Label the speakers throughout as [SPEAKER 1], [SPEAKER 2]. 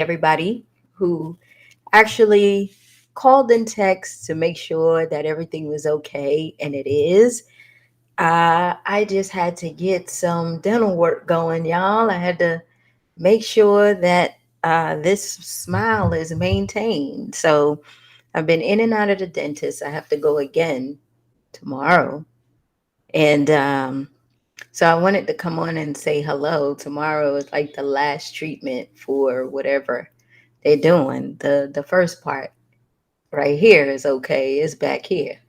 [SPEAKER 1] everybody who actually called and text to make sure that everything was okay, and it is. I just had to get some dental work going, y'all. I had to make sure that this smile is maintained. So I've been in and out of the dentist. I have to go again tomorrow. And so I wanted to come on and say hello. Tomorrow is like the last treatment for whatever they're doing. The first part right here is okay. It's back here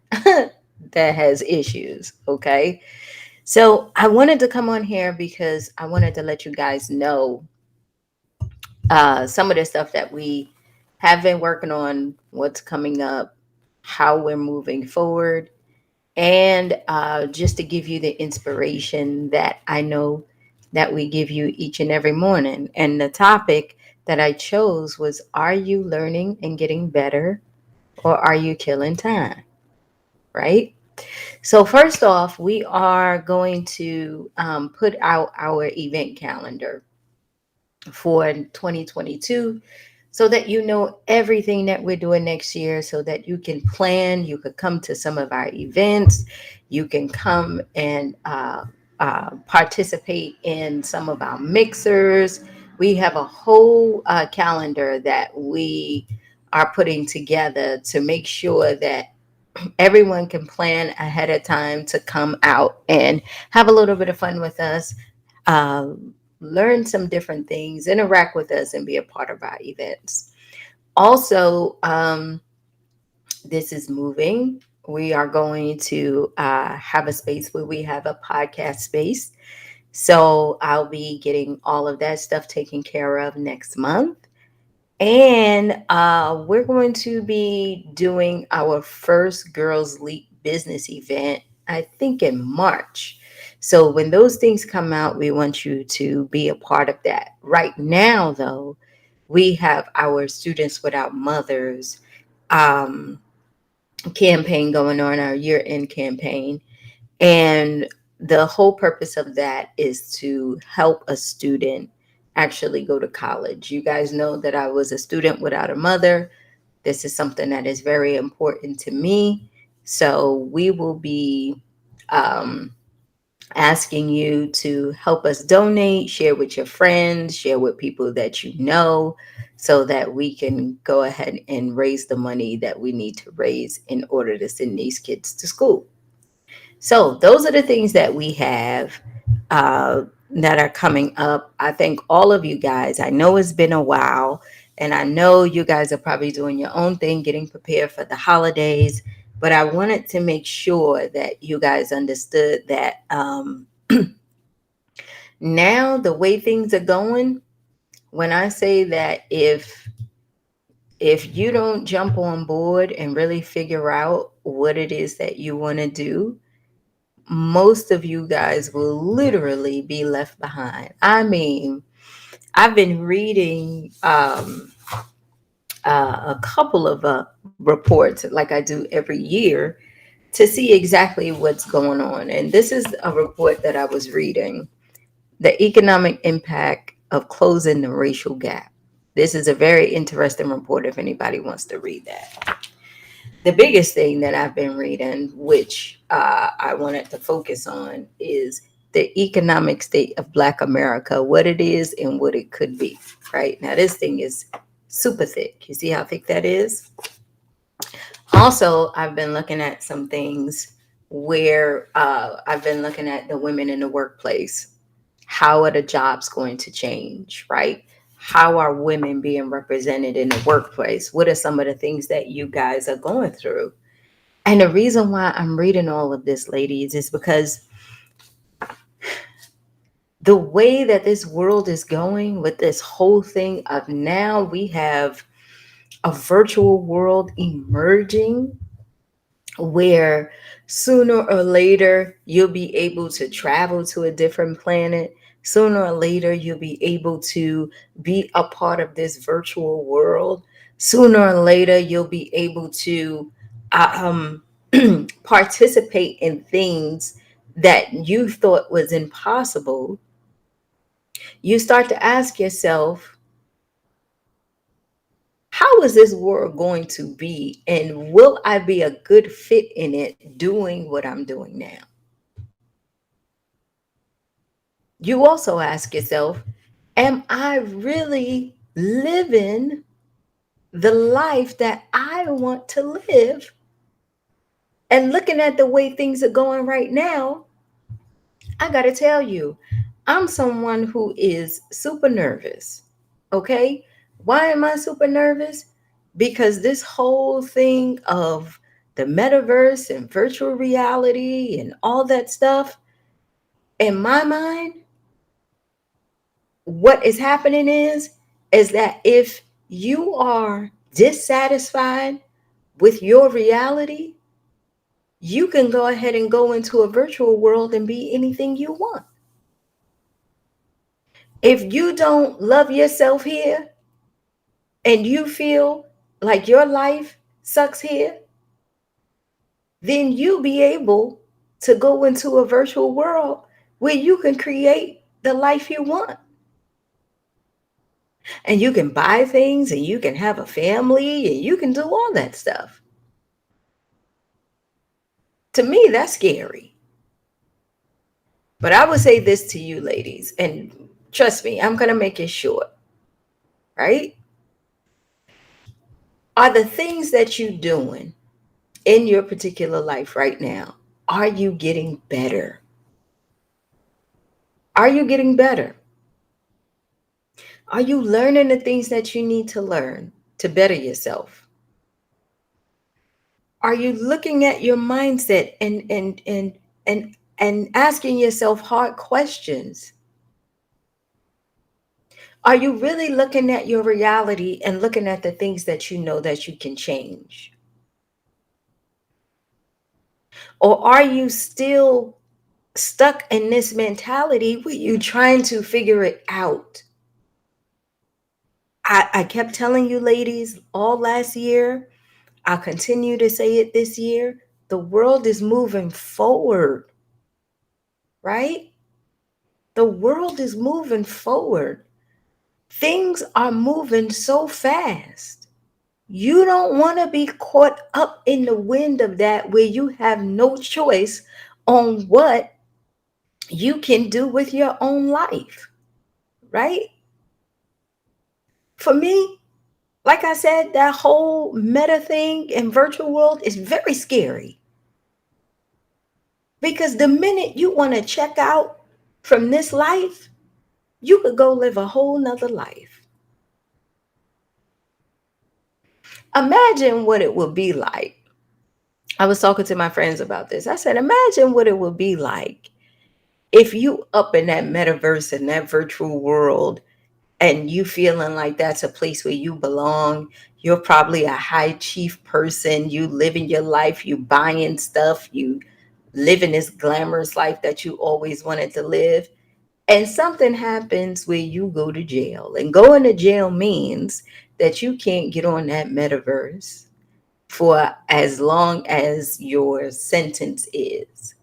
[SPEAKER 1] that has issues. Okay. So I wanted to come on here because I wanted to let you guys know some of the stuff that we have been working on, what's coming up, how we're moving forward, and just to give you the inspiration that I know that we give you each and every morning. And the topic that I chose was, are you learning and getting better, or are you killing time? Right? So, first off, we are going to put out our event calendar for 2022 so that you know everything that we're doing next year, so that you can plan. You could come to some of our events, you can come and participate in some of our mixers. We have a whole calendar that we are putting together to make sure that everyone can plan ahead of time to come out and have a little bit of fun with us, learn some different things, interact with us, and be a part of our events. Also, this is moving. We are going to have a space where we have a podcast space. So I'll be getting all of that stuff taken care of next month. And we're going to be doing our first Girls Leap business event, I think in March. So when those things come out, we want you to be a part of that. Right now, though, we have our Students Without Mothers um, campaign going on, our year end campaign. And the whole purpose of that is to help a student actually go to college. You guys know that I was a student without a mother. This is something that is very important to me. So we will be um, asking you to help us donate, share with your friends, share with people that you know, so that we can go ahead and raise the money that we need to raise in order to send these kids to school. So those are the things that we have that are coming up. I thank all of you guys. I know it's been a while, and I know you guys are probably doing your own thing, getting prepared for the holidays. But I wanted to make sure that you guys understood that now the way things are going, when I say that if you don't jump on board and really figure out what it is that you want to do, most of you guys will literally be left behind. I mean, I've been reading a couple of reports like I do every year to see exactly what's going on. And this is a report that I was reading, the economic impact of closing the racial gap. This is a very interesting report if anybody wants to read that. The biggest thing that I've been reading, which I wanted to focus on, is the economic state of Black America, what it is and what it could be. Right now, this thing is super thick. You see how thick that is? Also, I've been looking at some things where I've been looking at the women in the workplace. How are the jobs going to change, right? How are women being represented in the workplace? What are some of the things that you guys are going through? And the reason why I'm reading all of this, ladies, is because the way that this world is going with this whole thing of now we have a virtual world emerging where sooner or later you'll be able to travel to a different planet. Sooner or later, you'll be able to be a part of this virtual world. Sooner or later, you'll be able to um, participate in things that you thought was impossible. You start to ask yourself, how is this world going to be? And will I be a good fit in it doing what I'm doing now? You also ask yourself, am I really living the life that I want to live? And looking at the way things are going right now, I got to tell you, I'm someone who is super nervous. Okay. Why am I super nervous? Because this whole thing of the metaverse and virtual reality and all that stuff, in my mind, what is happening is that if you are dissatisfied with your reality, you can go ahead and go into a virtual world and be anything you want. If you don't love yourself here and you feel like your life sucks here, then you'll be able to go into a virtual world where you can create the life you want. And you can buy things and you can have a family and you can do all that stuff. To me, that's scary. But I would say this to you, ladies, and trust me, I'm going to make it short, right? Are the things that you're doing in your particular life right now, are you getting better? Are you getting better? Are you learning the things that you need to learn to better yourself? Are you looking at your mindset and asking yourself hard questions? Are you really looking at your reality and looking at the things that you know that you can change? Or are you still stuck in this mentality where you're trying to figure it out? I kept telling you, ladies, all last year, I'll continue to say it this year. The world is moving forward, right? The world is moving forward. Things are moving so fast. You don't want to be caught up in the wind of that where you have no choice on what you can do with your own life, right? For me, like I said, that whole meta thing and virtual world is very scary because the minute you want to check out from this life, you could go live a whole nother life. Imagine what it would be like. I was talking to my friends about this. I said, imagine what it would be like if you up in that metaverse and that virtual world and you feeling like that's a place where you belong. You're probably a high chief person. You living your life, you buying stuff, you living this glamorous life that you always wanted to live. And something happens where you go to jail. And going to jail means that you can't get on that metaverse for as long as your sentence is.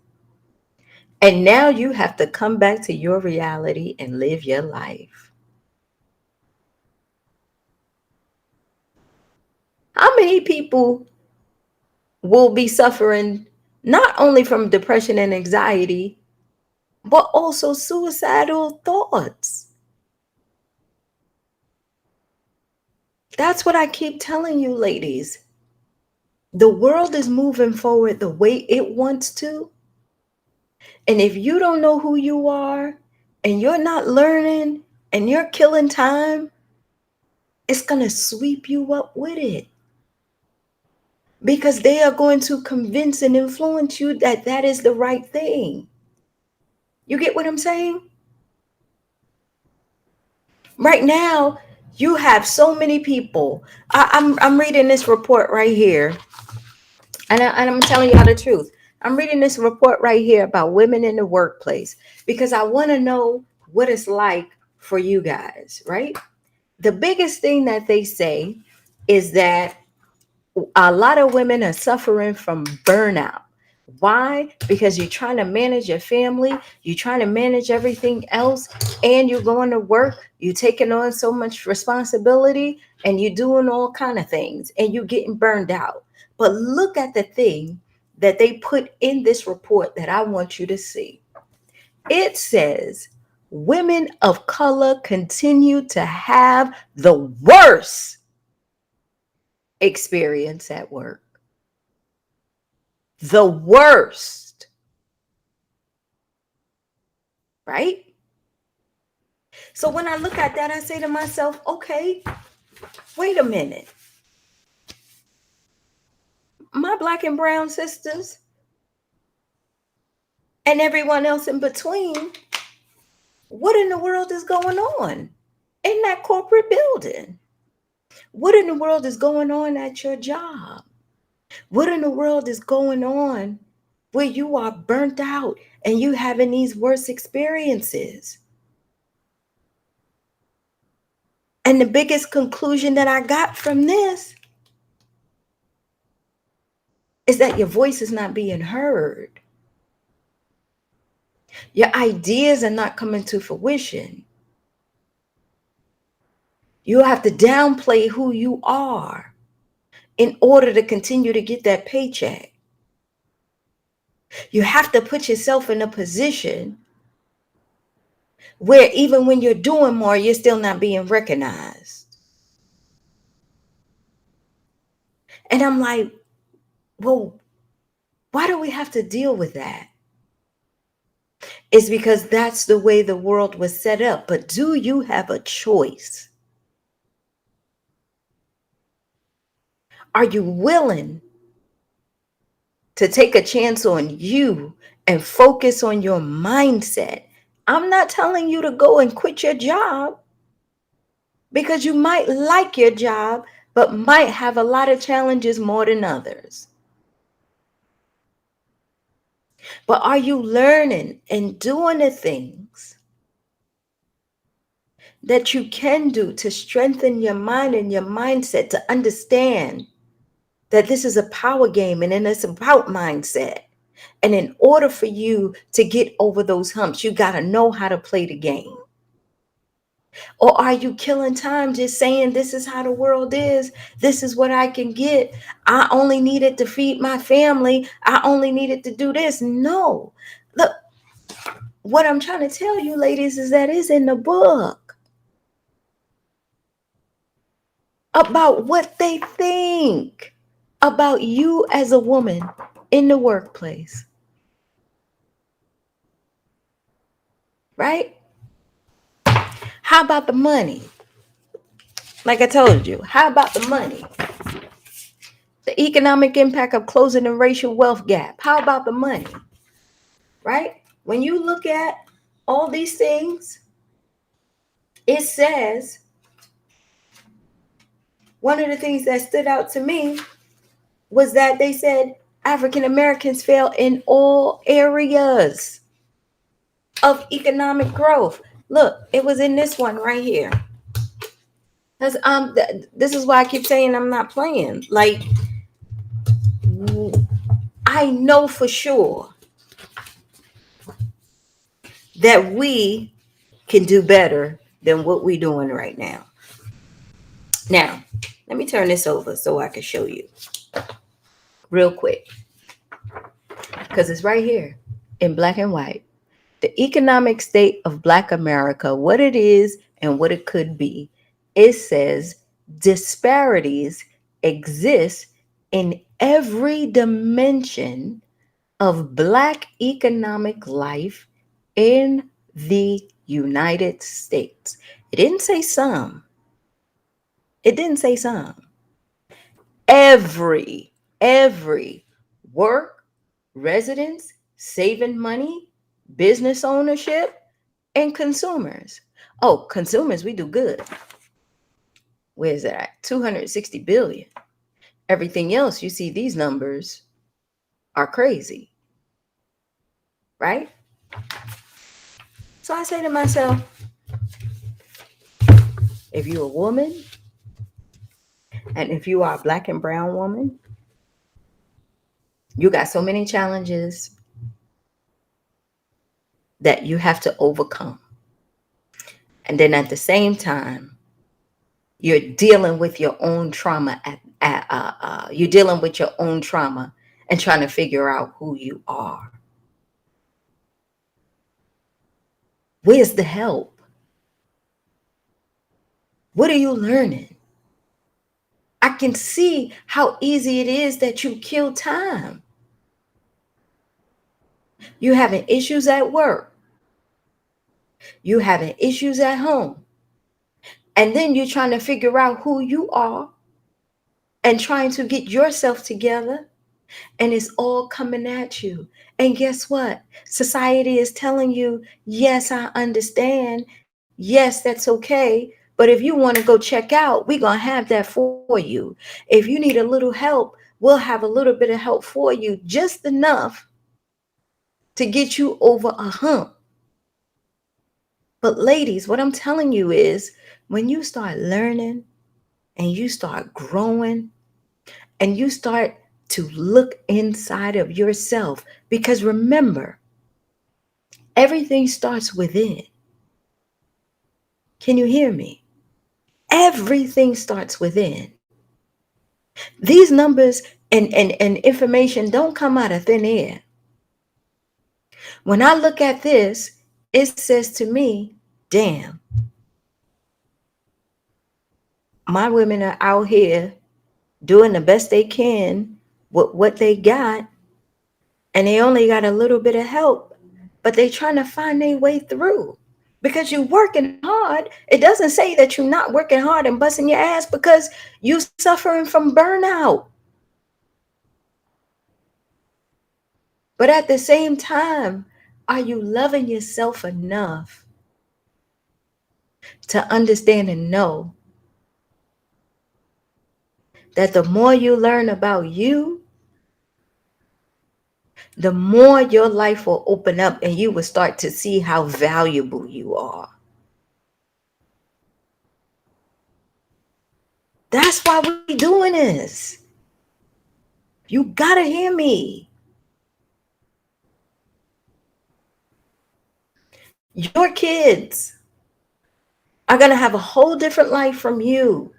[SPEAKER 1] And now you have to come back to your reality and live your life. How many people will be suffering not only from depression and anxiety, but also suicidal thoughts? That's what I keep telling you, ladies. The world is moving forward the way it wants to. And if you don't know who you are and you're not learning and you're killing time, it's going to sweep you up with it because they are going to convince and influence you that that is the right thing. You get what I'm saying? Right now, you have so many people. I'm reading this report right here, and I'm telling y'all the truth. I'm reading this report right here about women in the workplace because I want to know what it's like for you guys, right? The biggest thing that they say is that a lot of women are suffering from burnout. Why? Because you're trying to manage your family, you're trying to manage everything else, and you're going to work, you're taking on so much responsibility, and you're doing all kind of things, and you're getting burned out. But look at the thing that they put in this report that I want you to see. It says women of color continue to have the worst experience at work. The worst, right? So when I look at that, I say to myself, okay, wait a minute. My black and brown sisters and everyone else in between, what in the world is going on in that corporate building? What in the world is going on at your job? What in the world is going on where you are burnt out and you having these worst experiences? And the biggest conclusion that I got from this is that your voice is not being heard. Your ideas are not coming to fruition. You have to downplay who you are in order to continue to get that paycheck. You have to put yourself in a position where even when you're doing more, you're still not being recognized. And I'm like, well, why do we have to deal with that? It's because that's the way the world was set up. But do you have a choice? Are you willing to take a chance on you and focus on your mindset? I'm not telling you to go and quit your job, because you might like your job, but might have a lot of challenges more than others. But are you learning and doing the things that you can do to strengthen your mind and your mindset to understand that this is a power game and then it's about mindset? And in order for you to get over those humps, you got to know how to play the game. Or are you killing time just saying, this is how the world is, this is what I can get, I only needed to feed my family, I only needed to do this? No. Look, what I'm trying to tell you, ladies, is that it's in the book about what they think about you as a woman in the workplace. Right? How about the money? Like I told you, how about the money? The economic impact of closing the racial wealth gap. How about the money? Right? When you look at all these things, it says, one of the things that stood out to me was that they said African Americans fail in all areas of economic growth. Look, it was in this one right here. This is why I keep saying I'm not playing. Like, I know for sure that we can do better than what we're doing right now. Now, let me turn this over so I can show you real quick, because it's right here in black and white. The economic state of Black America, what it is and what it could be. It says disparities exist in every dimension of Black economic life in the United States. It didn't say some. It didn't say some. Every work, residence, saving money, business ownership, and consumers. Oh, consumers, we do good. Where's that at? 260 billion. Everything else, you see these numbers are crazy. Right? So I say to myself, if you're a woman, and if you are a Black and brown woman, You got so many challenges that you have to overcome. And then at the same time, you're dealing with your own trauma you're dealing with your own trauma and trying to figure out who you are. Where's the help? What are you learning? I can see how easy it is that you kill time. You having issues at work. You having issues at home. And then you're trying to figure out who you are and trying to get yourself together. And it's all coming at you. And guess what? Society is telling you, yes, I understand. Yes, that's okay. But if you want to go check out, we're going to have that for you. If you need a little help, we'll have a little bit of help for you, just enough to get you over a hump. But ladies, what I'm telling you is when you start learning and you start growing and you start to look inside of yourself, because remember, everything starts within. Can you hear me? Everything starts within. These numbers and information don't come out of thin air. When I look at this, it says to me, damn, my women are out here doing the best they can with what they got, and they only got a little bit of help, but they trying to find their way through. Because you're working hard. It doesn't say that you're not working hard and busting your ass because you suffering from burnout. But at the same time, are you loving yourself enough to understand and know that the more you learn about you, the more your life will open up and you will start to see how valuable you are. That's why we doing this. You gotta hear me. Your kids are gonna have a whole different life from you.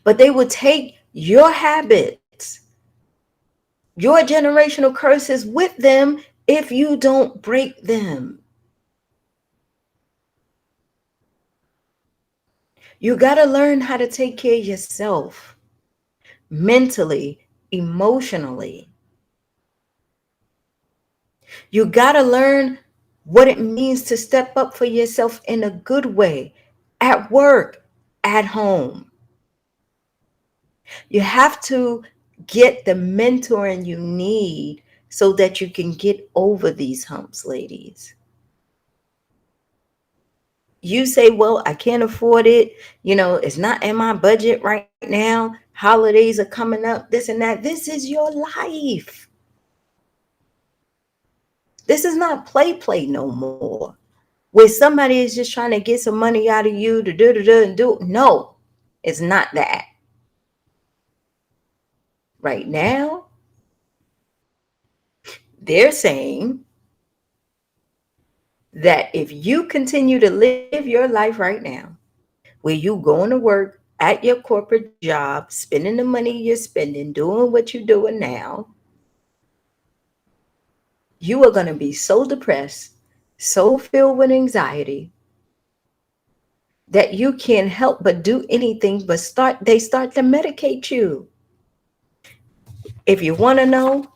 [SPEAKER 1] But they will take your habits, your generational curses with them if you don't break them. You got to learn how to take care of yourself mentally, emotionally. You got to learn what it means to step up for yourself in a good way at work, at home. You have to get the mentoring you need so that you can get over these humps, ladies. You say, well, I can't afford it. It's not in my budget right now. Holidays are coming up, this and that. This is your life. This is not play no more. Where somebody is just trying to get some money out of you to do and do. No, it's not that. Right now, they're saying that if you continue to live your life right now, where you going to work at your corporate job, spending the money you're spending, doing what you're doing now, you are going to be so depressed, so filled with anxiety that you can't help but do anything but they start to medicate you. If you want to know,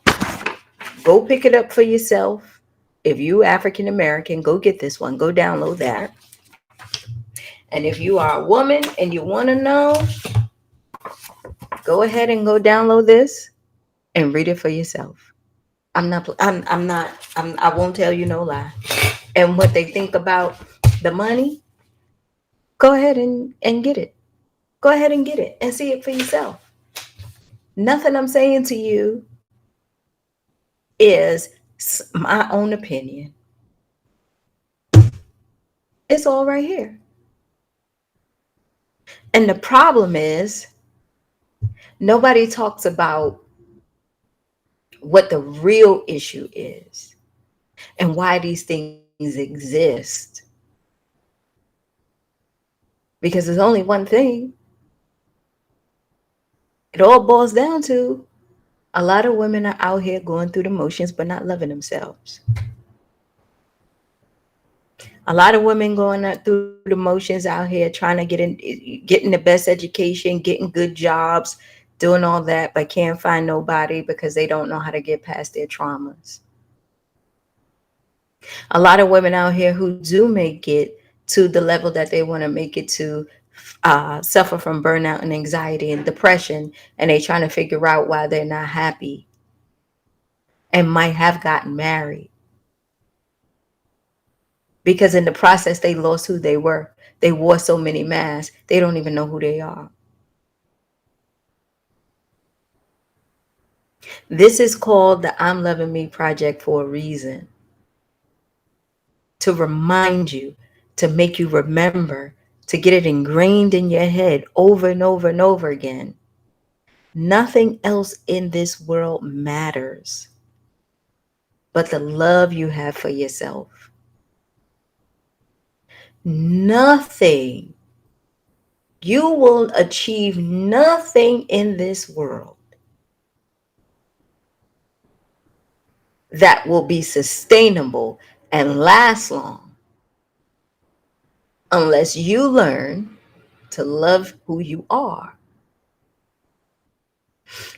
[SPEAKER 1] go pick it up for yourself. If you African American, go get this one, go download that. And if you are a woman and you want to know, go ahead and go download this and read it for yourself. I won't tell you no lie. And what they think about the money, go ahead and get it. Go ahead and get it and see it for yourself. Nothing I'm saying to you is my own opinion. It's all right here. And the problem is, nobody talks about what the real issue is and why these things exist. Because there's only one thing. It all boils down to a lot of women are out here going through the motions but not loving themselves. A lot of women going through the motions out here trying to getting the best education, getting good jobs, doing all that, but can't find nobody because they don't know how to get past their traumas. A lot of women out here who do make it to the level that they want to make it to suffer from burnout and anxiety and depression, and they trying to figure out why they're not happy and might have gotten married because in the process they lost who they were. They wore so many masks, they don't even know who they are. This is called the I'm Loving Me Project for a reason. To remind you, to make you remember, to get it ingrained in your head over and over and over again. Nothing else in this world matters but the love you have for yourself. Nothing. You will achieve nothing in this world that will be sustainable and last long unless you learn to love who you are.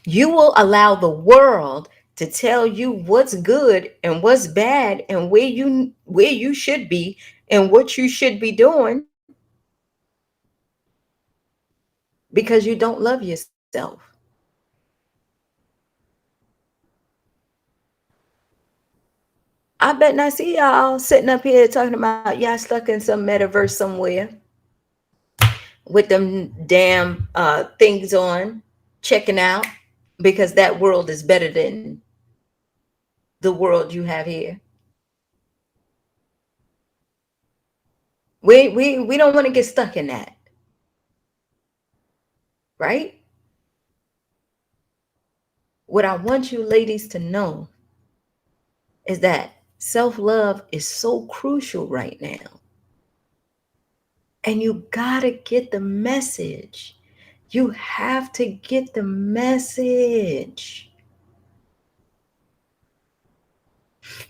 [SPEAKER 1] You will allow the world to tell you what's good and what's bad and where you should be and what you should be doing because you don't love yourself. I bet not see y'all sitting up here talking about y'all stuck in some metaverse somewhere with them damn things on, checking out because that world is better than the world you have here. We don't want to get stuck in that, right? What I want you ladies to know is that self-love is so crucial right now. And you gotta get the message. You have to get the message.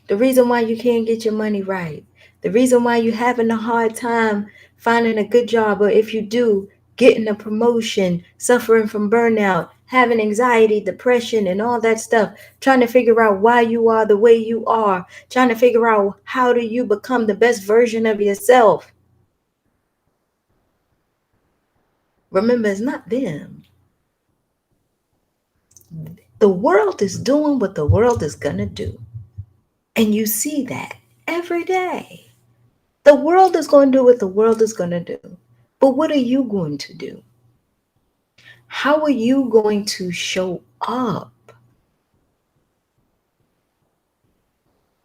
[SPEAKER 1] The reason why you can't get your money right, the reason why you're having a hard time finding a good job, or if you do, getting a promotion, suffering from burnout, having anxiety, depression, and all that stuff, trying to figure out why you are the way you are, trying to figure out how do you become the best version of yourself. Remember, it's not them. The world is doing what the world is going to do. And you see that every day. The world is going to do what the world is going to do. But what are you going to do? How are you going to show up?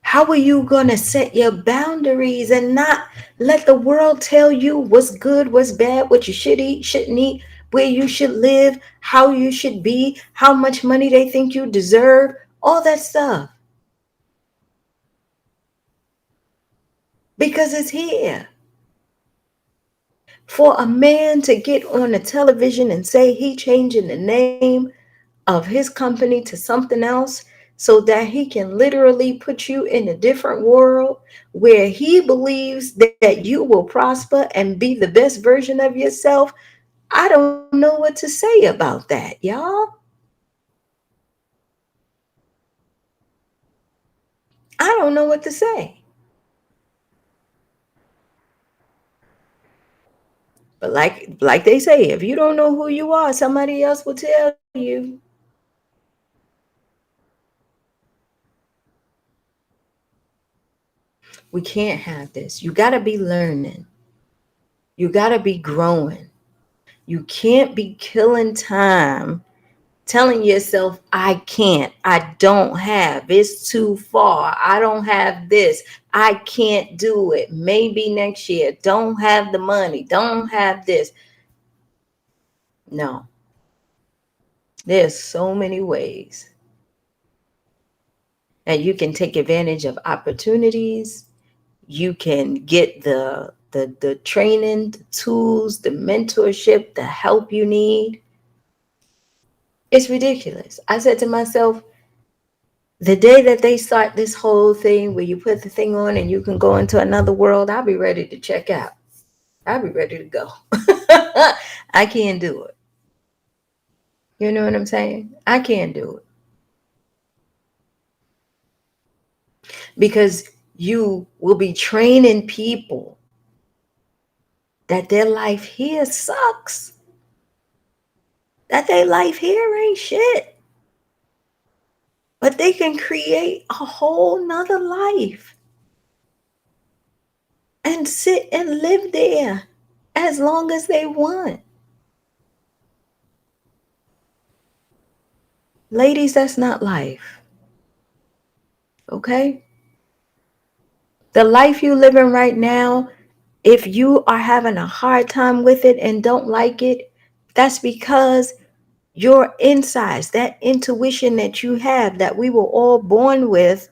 [SPEAKER 1] How are you going to set your boundaries and not let the world tell you what's good, what's bad, what you should eat, shouldn't eat, where you should live, how you should be, how much money they think you deserve, all that stuff? Because it's here. For a man to get on the television and say he changing the name of his company to something else so that he can literally put you in a different world where he believes that you will prosper and be the best version of yourself, I don't know what to say about that, y'all. I don't know what to say. But like they say, if you don't know who you are, somebody else will tell you. We can't have this. You got to be learning. You got to be growing. You can't be killing time telling yourself, I can't, I don't have, it's too far, I don't have this, I can't do it, maybe next year, don't have the money, don't have this. No, there's so many ways and you can take advantage of opportunities. You can get the training, the tools, the mentorship, the help you need. It's ridiculous. I said to myself, the day that they start this whole thing where you put the thing on and you can go into another world, I'll be ready to check out. I'll be ready to go. I can't do it. You know what I'm saying? I can't do it because you will be training people that their life here sucks, that their life here ain't shit, but they can create a whole nother life and sit and live there as long as they want. Ladies, that's not life. Okay? The life you living right now, if you are having a hard time with it and don't like it, that's because your insides, that intuition that you have that we were all born with,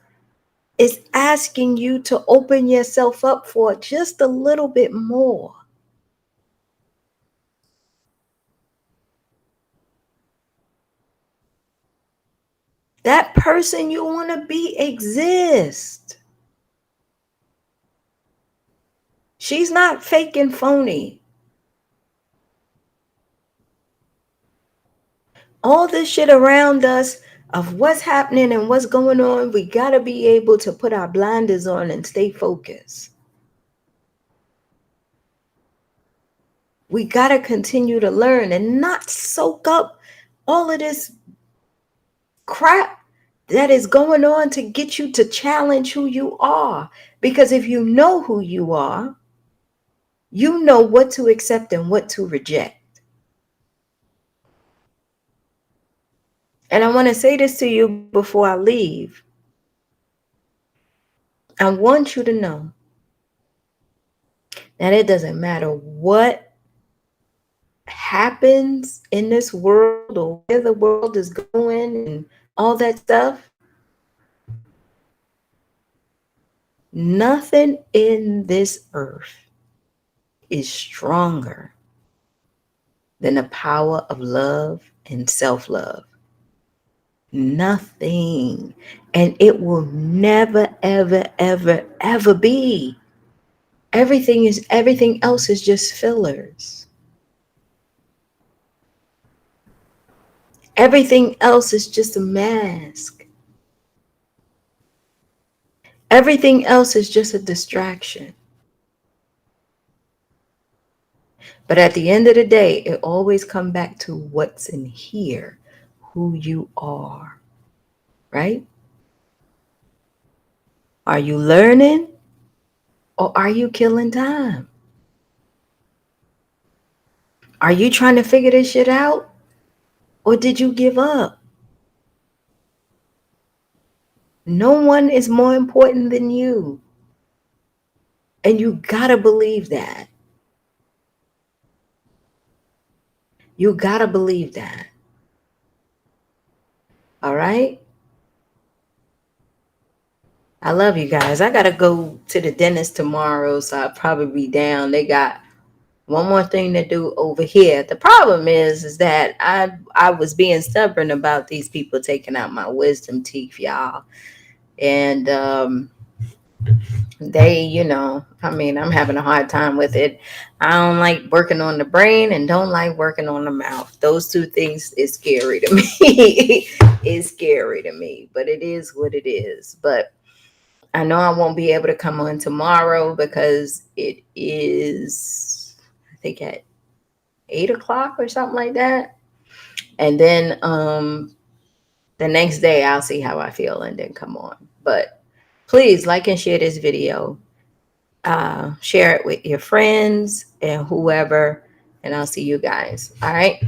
[SPEAKER 1] is asking you to open yourself up for just a little bit more. That person you want to be exists. She's not fake and phony. All this shit around us of what's happening and what's going on, we got to be able to put our blinders on and stay focused. We got to continue to learn and not soak up all of this crap that is going on to get you to challenge who you are. Because if you know who you are, you know what to accept and what to reject. And I want to say this to you before I leave. I want you to know that it doesn't matter what happens in this world or where the world is going and all that stuff. Nothing in this earth is stronger than the power of love and self-love. Nothing. And it will never, ever, ever, ever be. Everything else is just fillers. Everything else is just a mask. Everything else is just a distraction. But at the end of the day, it always comes back to what's in here, who you are, right? Are you learning or are you killing time? Are you trying to figure this shit out or did you give up? No one is more important than you. And you gotta believe that. You gotta believe that. All right? I love you guys. I gotta go to the dentist tomorrow, so I'll probably be down. They got one more thing to do over here. The problem is that I was being stubborn about these people taking out my wisdom teeth, y'all. And they, I mean, I'm having a hard time with it. I don't like working on the brain and don't like working on the mouth. Those two things is scary to me. It's scary to me, but it is what it is. But I know I won't be able to come on tomorrow because it is, I think, at 8 o'clock or something like that. And then the next day I'll see how I feel and then come on. But please like and share this video. Share it with your friends and whoever, and I'll see you guys. All right.